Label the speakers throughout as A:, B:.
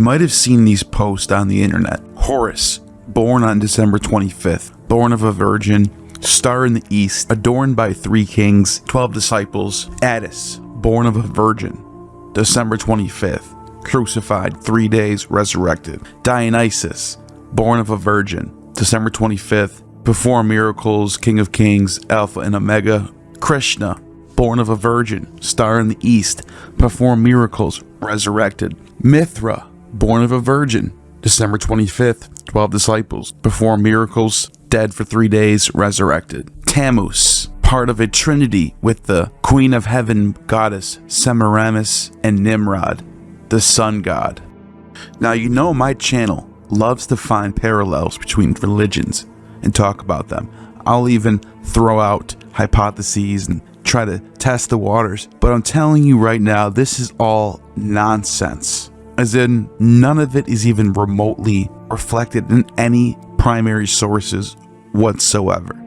A: You might have seen these posts on the internet. Horus, born on December 25th, born of a virgin, star in the east, adorned by 3 kings, 12 disciples. Attis, born of a virgin, December 25th, crucified, 3 days, resurrected. Dionysus, born of a virgin, December 25th, perform miracles, King of Kings, Alpha and Omega. Krishna, born of a virgin, star in the east, perform miracles, resurrected. Mithra, born of a virgin, December 25th, 12 disciples, perform miracles, dead for 3 days, resurrected. Tammuz, part of a trinity with the Queen of Heaven goddess Semiramis and Nimrod, the sun god. Now, you know my channel loves to find parallels between religions and talk about them. I'll even throw out hypotheses and try to test the waters, but I'm telling you right now, this is all nonsense. As in, none of it is even remotely reflected in any primary sources whatsoever.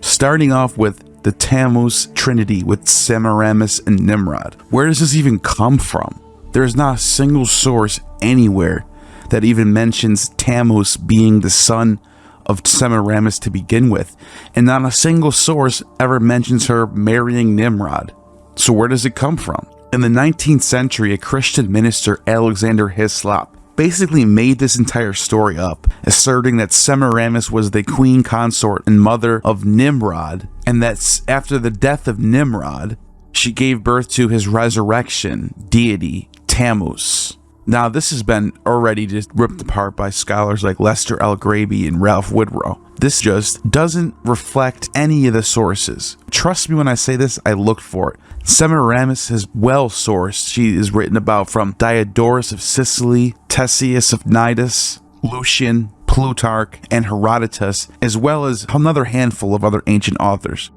A: Starting off with the Tammuz Trinity with Semiramis and Nimrod. Where does this even come from? There is not a single source anywhere that even mentions Tammuz being the son of Semiramis to begin with, and not a single source ever mentions her marrying Nimrod. So where does it come from? In the 19th century, a Christian minister, Alexander Hislop, basically made this entire story up, asserting that Semiramis was the queen consort and mother of Nimrod, and that after the death of Nimrod, she gave birth to his resurrection deity, Tammuz. Now, this has been already just ripped apart by scholars like Lester L. Graby and Ralph Woodrow. This just doesn't reflect any of the sources. Trust me when I say this, I looked for it. Semiramis is well sourced. She is written about from Diodorus of Sicily, Ctesias of Cnidus, Lucian, Plutarch, and Herodotus, as well as another handful of other ancient authors.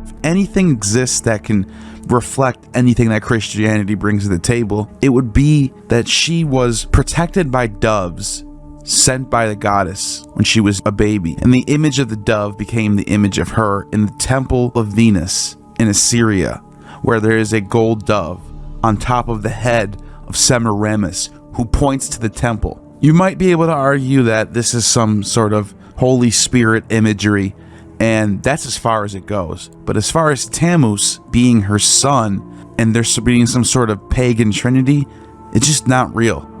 A: If anything exists that can reflect anything that Christianity brings to the table, it would be that she was protected by doves sent by the goddess when she was a baby, and the image of the dove became the image of her in the temple of Venus in Assyria, where there is a gold dove on top of the head of Semiramis who points to the temple. You might be able to argue that this is some sort of Holy Spirit imagery, and that's as far as it goes. But as far as Tammuz being her son and there being some sort of pagan trinity, it's just not real.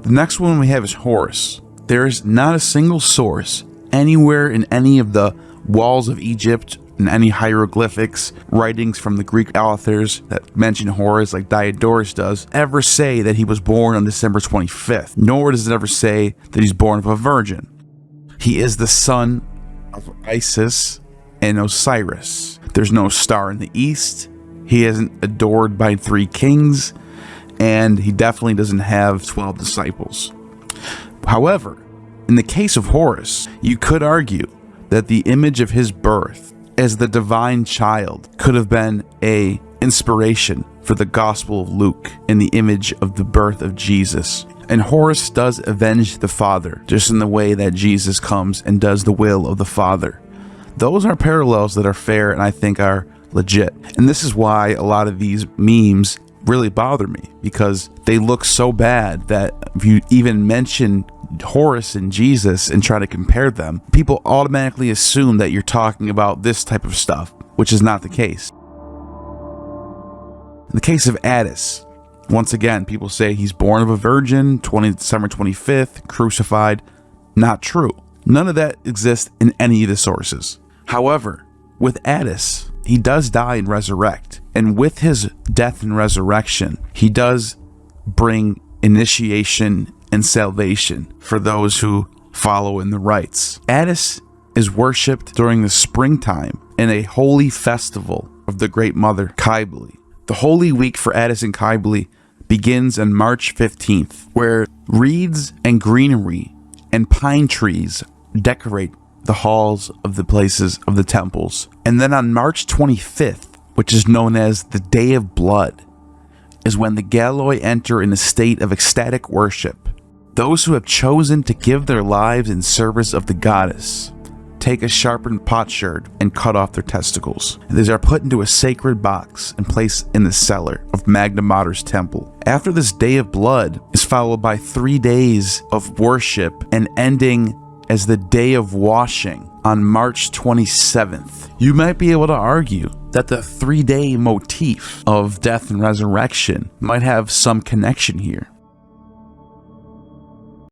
A: The next one we have is Horus. There is not a single source anywhere in any of the walls of Egypt and any hieroglyphics, writings from the Greek authors that mention Horus like Diodorus does, ever say that he was born on December 25th, nor does it ever say that he's born of a virgin. He is the son of Isis and Osiris. There's no star in the east. He isn't adored by 3 kings. And he definitely doesn't have 12 disciples. However, in the case of Horus, you could argue that the image of his birth as the divine child could have been an inspiration for the Gospel of Luke in the image of the birth of Jesus. And Horus does avenge the Father, just in the way that Jesus comes and does the will of the Father. Those are parallels that are fair and I think are legit. And this is why a lot of these memes really bother me, because they look so bad that if you even mention Horus and Jesus and try to compare them, people automatically assume that you're talking about this type of stuff, which is not the case. In the case of Attis, once again, people say he's born of a virgin, December 25th, crucified. Not true. None of that exists in any of the sources. However, with Attis, he does die and resurrect. And with his death and resurrection, he does bring initiation and salvation for those who follow in the rites. Attis is worshipped during the springtime in a holy festival of the Great Mother, Cybele. The Holy Week for Attis and Cybele begins on March 15th, where reeds and greenery and pine trees decorate the halls of the places of the temples. And then on March 25th, which is known as the Day of Blood, is when the Galloi enter in a state of ecstatic worship. Those who have chosen to give their lives in service of the goddess take a sharpened potsherd and cut off their testicles. These are put into a sacred box and placed in the cellar of Magna Mater's temple. After this day of blood is followed by 3 days of worship and ending as the day of washing on March 27th. You might be able to argue that the 3-day motif of death and resurrection might have some connection here.